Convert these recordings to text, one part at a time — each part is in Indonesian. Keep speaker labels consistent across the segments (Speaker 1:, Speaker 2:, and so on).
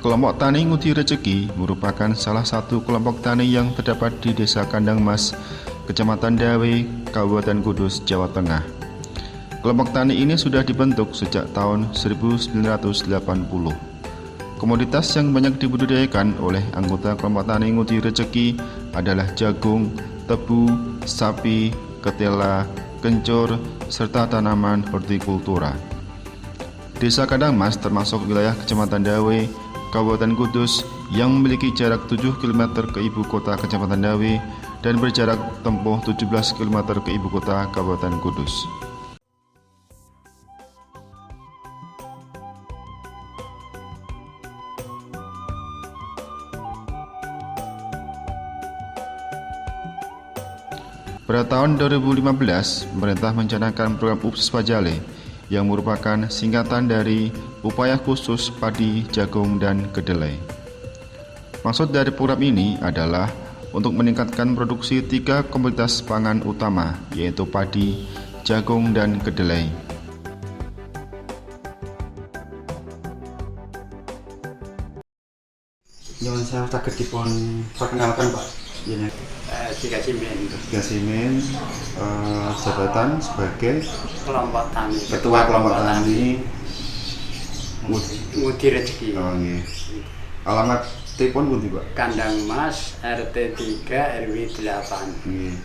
Speaker 1: Kelompok Tani Ngudi Rejeki merupakan salah satu kelompok tani yang terdapat di Desa Kandang Mas, Kecamatan Dawe, Kabupaten Kudus, Jawa Tengah. Kelompok tani ini sudah dibentuk sejak tahun 1980. Komoditas yang banyak dibudidayakan oleh anggota kelompok Tani Ngudi Rejeki adalah jagung, tebu, sapi, ketela, kencur, serta tanaman hortikultura. Desa Kandang Mas termasuk wilayah Kecamatan Dawe, Kabupaten Kudus yang memiliki jarak 7 km ke ibu kota Kecamatan Dawe dan berjarak tempuh 17 km ke ibu kota Kabupaten Kudus. Pada tahun 2015, pemerintah mencanangkan program UPS Pajale yang merupakan singkatan dari Upaya Khusus Padi, Jagung, dan Kedelai. Maksud dari program ini adalah untuk meningkatkan produksi 3 komoditas pangan utama, yaitu padi, jagung, dan kedelai.
Speaker 2: Nyuwun saya saged dipun perkenalkan, Pak.
Speaker 3: Jika
Speaker 2: Simen, jabatan sebagai
Speaker 3: kelompok tani,
Speaker 2: Ketua Kelompok Tani
Speaker 3: Ngudi Rejeki.
Speaker 2: Oh, nggih. Alamat telepon pundi, Pak?
Speaker 3: Kandang Mas, RT 3 RW 8,
Speaker 2: Nggih.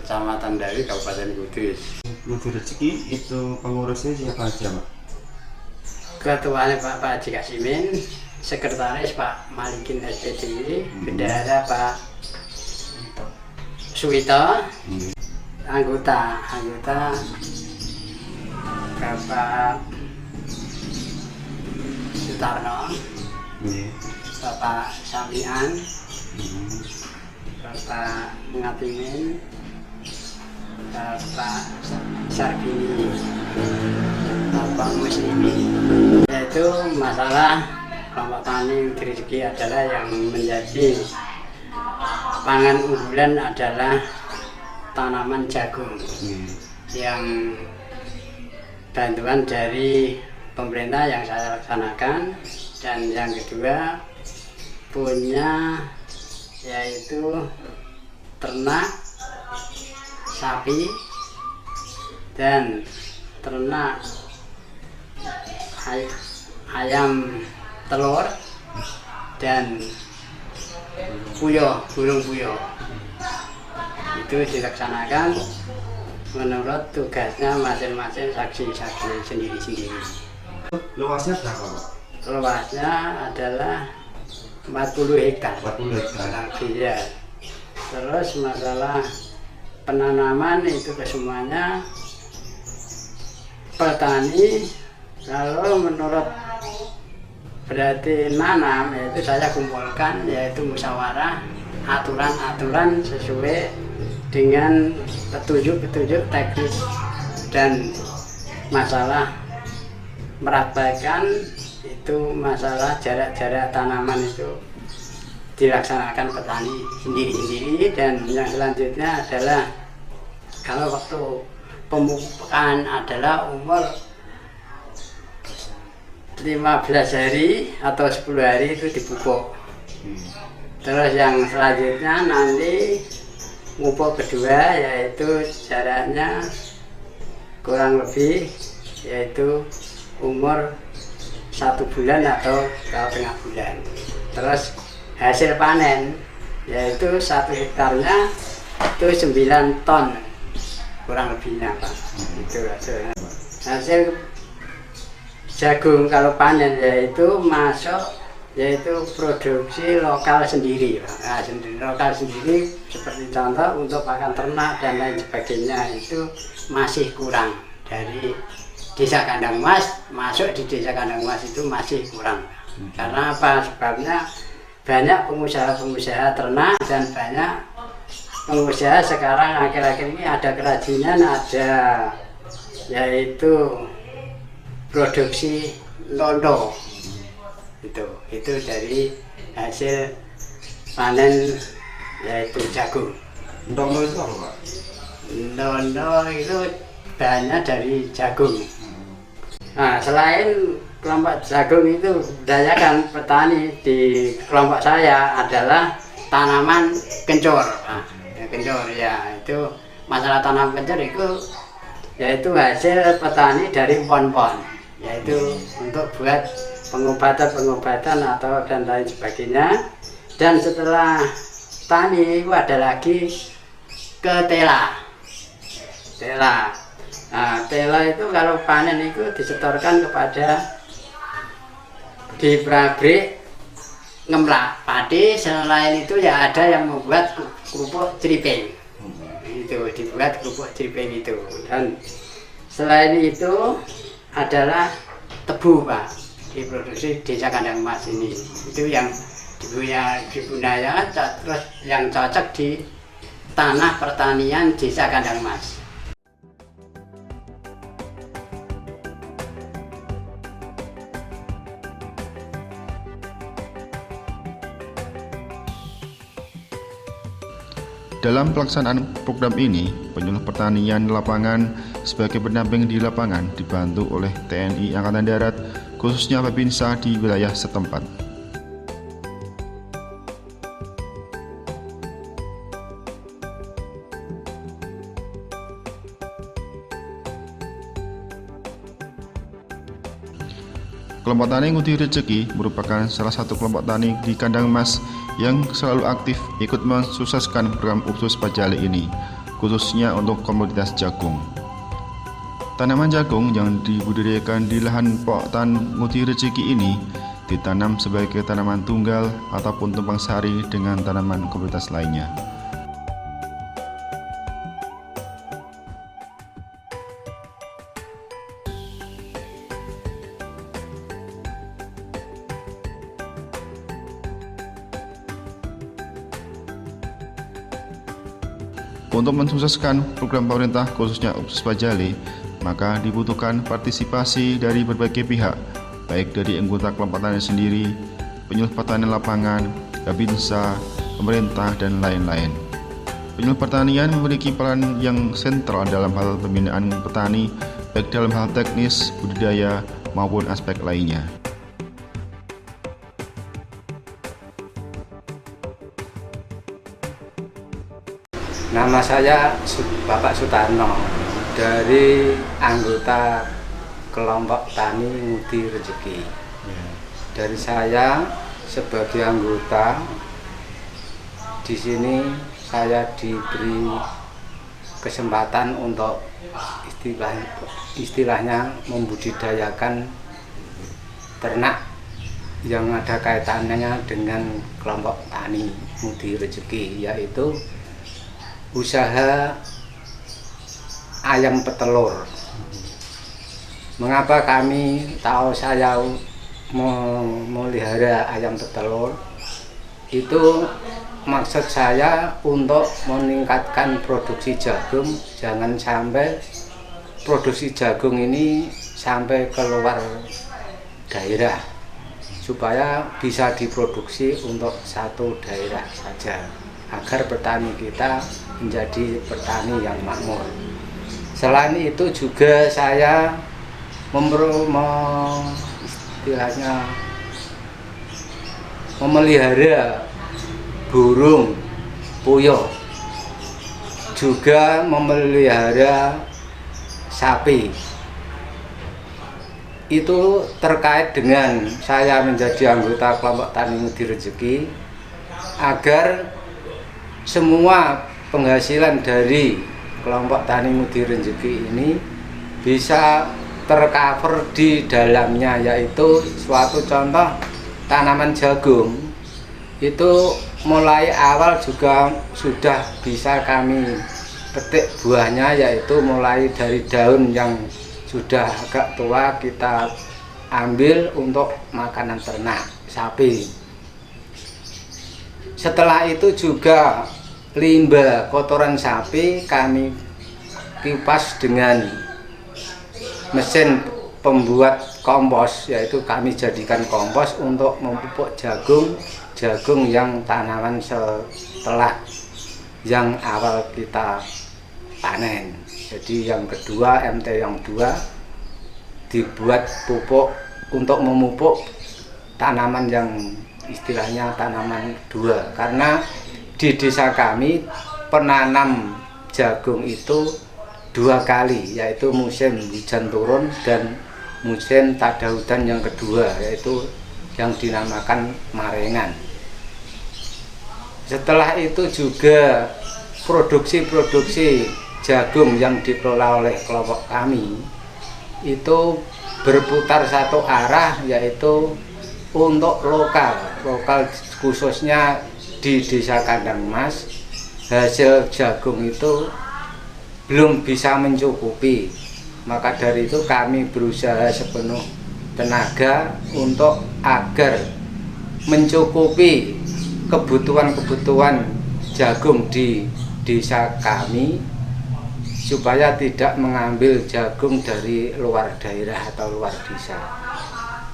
Speaker 3: Kecamatan Dawe, Kabupaten Kudus.
Speaker 2: Ngudi Rejeki itu pengurusnya siapa aja, Pak?
Speaker 3: Ketuanya Pak Jika Simen, Sekretaris Pak Malikin SPDI, Bendahara Pak Suwito, anggota Bapak Sutarno, Bapak Samian, Bapak Ngatimin, Bapak Sarbini, Bapak Muslimin. Yaitu masalah kelompok tani Ngudi Rejeki adalah yang menjadi pangan unggulan adalah tanaman jagung yang bantuan dari pemerintah yang saya laksanakan, dan yang kedua punya yaitu ternak sapi dan ternak ayam telur dan burung puyuh. Itu dilaksanakan menurut tugasnya masing-masing saksi-saksi sendiri-sendiri.
Speaker 2: Luasnya berapa, Pak?
Speaker 3: Luasnya adalah 40 hektar.
Speaker 2: 40 hektar.
Speaker 3: Iya. Terus masalah penanaman itu kesemuanya petani kalau menurut berarti nanam, yaitu saya kumpulkan, yaitu musyawarah aturan-aturan sesuai dengan petunjuk-petunjuk teknis dan masalah merapatkan itu masalah jarak-jarak tanaman itu dilaksanakan petani sendiri-sendiri. Dan yang selanjutnya adalah kalau waktu pemupukan adalah umur 15 hari atau 10 hari itu dipupuk. Terus yang selanjutnya nanti pupuk kedua, yaitu jaraknya kurang lebih yaitu umur 1 bulan atau 2,5 bulan. Terus hasil panen yaitu 1 hektarnya itu 9 ton kurang lebihnya, Pak. Itu hasilnya. Hasil jagung kalau panen yaitu masuk yaitu produksi lokal sendiri, Pak. Nah, lokal sendiri seperti contoh untuk pakan ternak dan lain sebagainya itu masih kurang. Dari Desa Kandang Mas masuk di Desa Kandang Mas itu masih kurang. Karena apa? Sebabnya banyak pengusaha-pengusaha ternak dan banyak pengusaha sekarang akhir-akhir ini ada kerajinan, ada yaitu produksi londo. Itu dari hasil panen yaitu jagung.
Speaker 2: Londo itu apa, Pak?
Speaker 3: Londo itu bahannya dari jagung. Nah, selain kelompok jagung itu budayakan petani di kelompok saya adalah tanaman kencur. Nah, kencur ya itu masalah tanam kencur itu yaitu hasil petani dari pon-pon, yaitu untuk buat pengobatan atau dan lain sebagainya. Dan setelah tani itu ada lagi ke tela. Nah, tela itu kalau panen itu disetorkan kepada di pabrik ngemlak padi. Selain itu ya ada yang membuat kerupuk ceriping. Itu dibuat kerupuk ceriping itu. Dan selain itu adalah tebu, Pak, diproduksi Desa Kandang Mas ini. Itu yang dibudidayakan terus yang cocok di tanah pertanian Desa Kandang Mas.
Speaker 1: Dalam pelaksanaan program ini, penyuluh pertanian lapangan sebagai pendamping di lapangan dibantu oleh TNI Angkatan Darat, khususnya Babinsa di wilayah setempat. Kelompok Tani Ngudi Rejeki merupakan salah satu kelompok tani di Kandang Mas yang selalu aktif ikut mensukseskan program UPSUS Pajale ini, khususnya untuk komoditas jagung. Tanaman jagung yang dibudidayakan di lahan Pok Tan Ngudi Rejeki ini ditanam sebagai tanaman tunggal ataupun tumpang sari dengan tanaman komoditas lainnya. Untuk mensukseskan program pemerintah khususnya UPSUS Pajale, maka dibutuhkan partisipasi dari berbagai pihak, baik dari anggota kelompok tani sendiri, penyuluh pertanian lapangan, Babinsa, pemerintah, dan lain-lain. Penyuluh pertanian memiliki peran yang sentral dalam hal pembinaan petani, baik dalam hal teknis, budidaya, maupun aspek lainnya.
Speaker 4: Nama saya Bapak Sutarno, dari anggota kelompok Tani Ngudi Rejeki. Dari saya sebagai anggota di sini saya diberi kesempatan untuk istilahnya membudidayakan ternak yang ada kaitannya dengan kelompok Tani Ngudi Rejeki, yaitu usaha ayam petelur. Mengapa kami tahu saya memelihara ayam petelur? Itu maksud saya untuk meningkatkan produksi jagung. Jangan sampai produksi jagung ini sampai keluar daerah, supaya bisa diproduksi untuk satu daerah saja, agar petani kita menjadi petani yang makmur. Selain itu juga saya memelihara burung puyuh, juga memelihara sapi. Itu terkait dengan saya menjadi anggota kelompok Tani Ngudi Rejeki, agar semua penghasilan dari kelompok Tani Ngudi Rejeki ini bisa tercover di dalamnya, yaitu suatu contoh tanaman jagung. Itu mulai awal juga sudah bisa kami petik buahnya, yaitu mulai dari daun yang sudah agak tua kita ambil untuk makanan ternak sapi. Setelah itu juga limbah kotoran sapi kami kipas dengan mesin pembuat kompos, yaitu kami jadikan kompos untuk memupuk jagung yang tanaman setelah yang awal kita panen. Jadi yang kedua, MT yang 2 dibuat pupuk untuk memupuk tanaman yang istilahnya tanaman dua, karena di desa kami penanam jagung itu 2 kali, yaitu musim hujan turun dan musim tada hujan yang kedua, yaitu yang dinamakan marengan. Setelah itu juga produksi jagung yang dikelola oleh kelompok kami itu berputar satu arah, yaitu untuk lokal khususnya di Desa Kandang Mas. Hasil jagung itu belum bisa mencukupi, maka dari itu kami berusaha sepenuh tenaga untuk agar mencukupi kebutuhan jagung di desa kami, supaya tidak mengambil jagung dari luar daerah atau luar desa.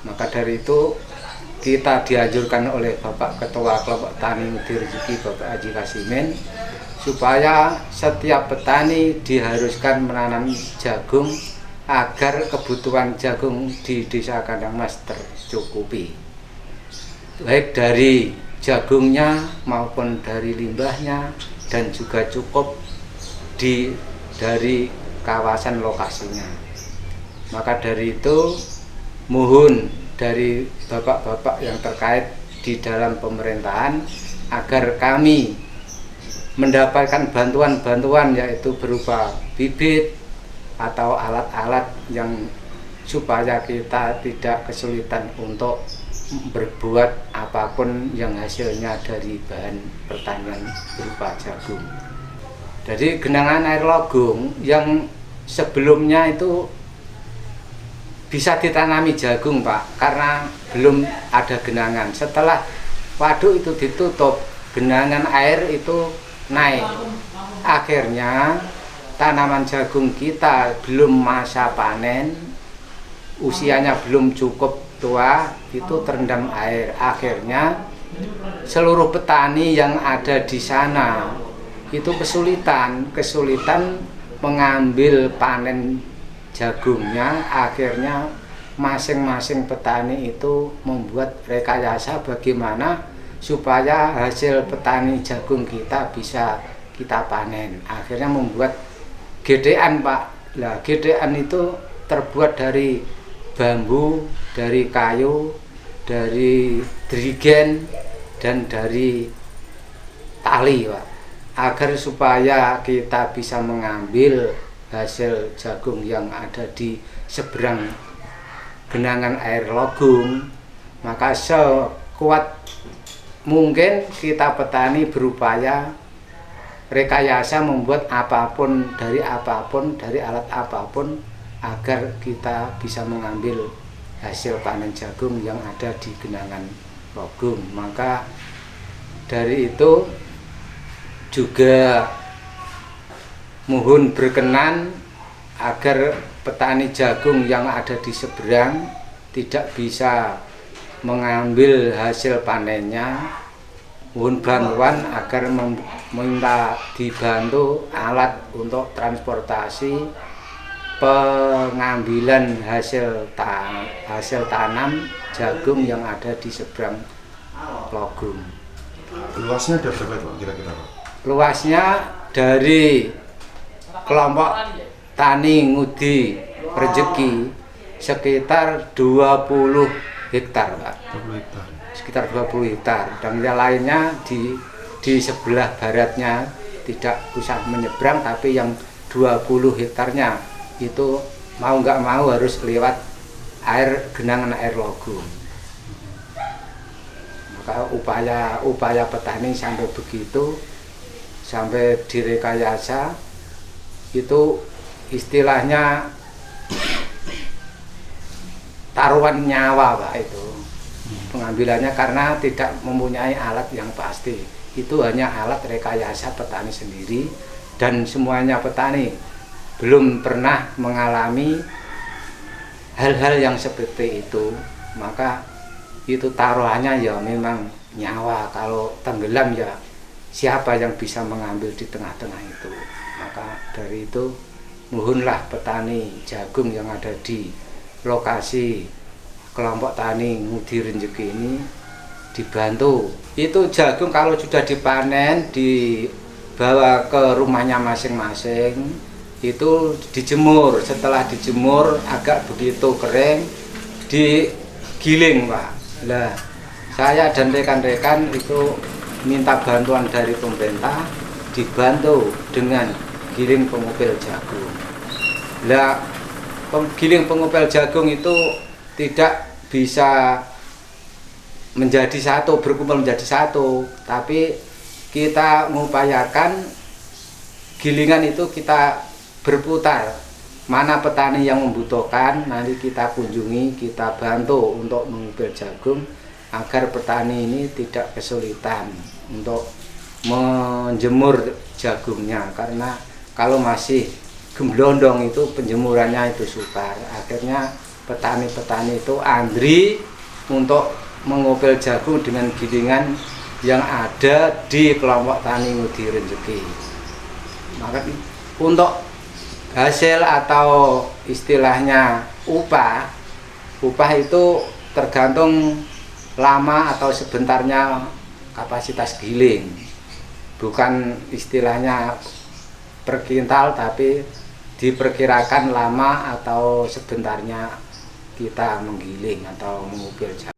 Speaker 4: Maka dari itu kita dianjurkan oleh Bapak Ketua Kelompok Tani Ngudi Rejeki, Bapak Haji Kasimin, supaya setiap petani diharuskan menanam jagung agar kebutuhan jagung di Desa Kandang Mas tercukupi, baik dari jagungnya maupun dari limbahnya, dan juga cukup dari kawasan lokasinya. Maka dari itu mohon dari bapak-bapak yang terkait di dalam pemerintahan agar kami mendapatkan bantuan-bantuan, yaitu berupa bibit atau alat-alat yang supaya kita tidak kesulitan untuk berbuat apapun yang hasilnya dari bahan pertanian berupa jagung. Jadi genangan air Logung yang sebelumnya itu bisa ditanami jagung, Pak, karena belum ada genangan. Setelah waduk itu ditutup, genangan air itu naik. Akhirnya tanaman jagung kita belum masa panen, usianya belum cukup tua, itu terendam air. Akhirnya seluruh petani yang ada di sana itu kesulitan mengambil panen jagungnya. Akhirnya masing-masing petani itu membuat rekayasa bagaimana supaya hasil petani jagung kita bisa kita panen. Akhirnya membuat gedean, Pak. Nah, gedean itu terbuat dari bambu, dari kayu, dari drigen, dan dari tali, Pak, agar supaya kita bisa mengambil hasil jagung yang ada di seberang genangan air Logung. Maka sekuat mungkin kita petani berupaya rekayasa membuat apapun, dari alat apapun, agar kita bisa mengambil hasil panen jagung yang ada di genangan Logung. Maka dari itu juga mohon berkenan agar petani jagung yang ada di seberang tidak bisa mengambil hasil panennya. Mohon bantuan agar meminta dibantu alat untuk transportasi pengambilan hasil tanam jagung yang ada di seberang Logung.
Speaker 1: Luasnya ada berapa itu kira-kira, Pak?
Speaker 4: Luasnya dari kelompok Tani Ngudi Rejeki sekitar 20 hektar, Pak.
Speaker 1: 20 hektar.
Speaker 4: Sekitar 20 hektar. Dan yang lainnya di sebelah baratnya tidak usah menyeberang, tapi yang 20 hektarnya itu mau nggak mau harus lewat genangan air Logung. Maka upaya petani sampai begitu, sampai direkayasa, itu istilahnya taruhan nyawa, Pak, itu pengambilannya, karena tidak mempunyai alat yang pasti. Itu hanya alat rekayasa petani sendiri, dan semuanya petani belum pernah mengalami hal-hal yang seperti itu. Maka itu taruhannya ya memang nyawa. Kalau tenggelam ya siapa yang bisa mengambil di tengah-tengah itu. Maka dari itu mohonlah petani jagung yang ada di lokasi kelompok tani Ngudi Rejeki ini dibantu. Itu jagung kalau sudah dipanen dibawa ke rumahnya masing-masing, itu dijemur. Setelah dijemur agak begitu kering, digiling, Pak. Lah, saya dan rekan-rekan itu minta bantuan dari pemerintah, dibantu dengan giling pengupil jagung. Lah, giling pengupil jagung itu tidak bisa menjadi satu, berkumpul menjadi satu, tapi kita mengupayakan gilingan itu kita berputar. Mana petani yang membutuhkan, nanti kita kunjungi, kita bantu untuk mengupil jagung agar petani ini tidak kesulitan untuk menjemur jagungnya, karena kalau masih gemblondong itu penjemurannya itu sukar. Akhirnya petani-petani itu antri untuk mengupil jagung dengan gilingan yang ada di kelompok tani Ngudi Rejeki. Maka untuk hasil atau istilahnya upah itu tergantung lama atau sebentarnya kapasitas giling, bukan istilahnya per kintal, tapi diperkirakan lama atau sebentarnya kita menggiling atau mengupil jagung.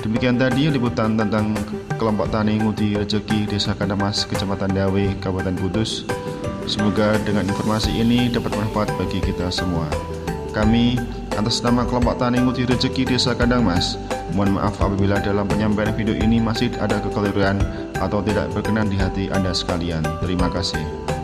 Speaker 1: Demikian tadi liputan tentang kelompok tani Ngudi Rejeki Desa Kandamas, Kecamatan Dawe, Kabupaten Kudus. Semoga dengan informasi ini dapat bermanfaat bagi kita semua. Kami atas nama kelompok tani Ngudi Rejeki Desa Kandamas, mohon maaf apabila dalam penyampaian video ini masih ada kekeliruan atau tidak berkenan di hati Anda sekalian. Terima kasih.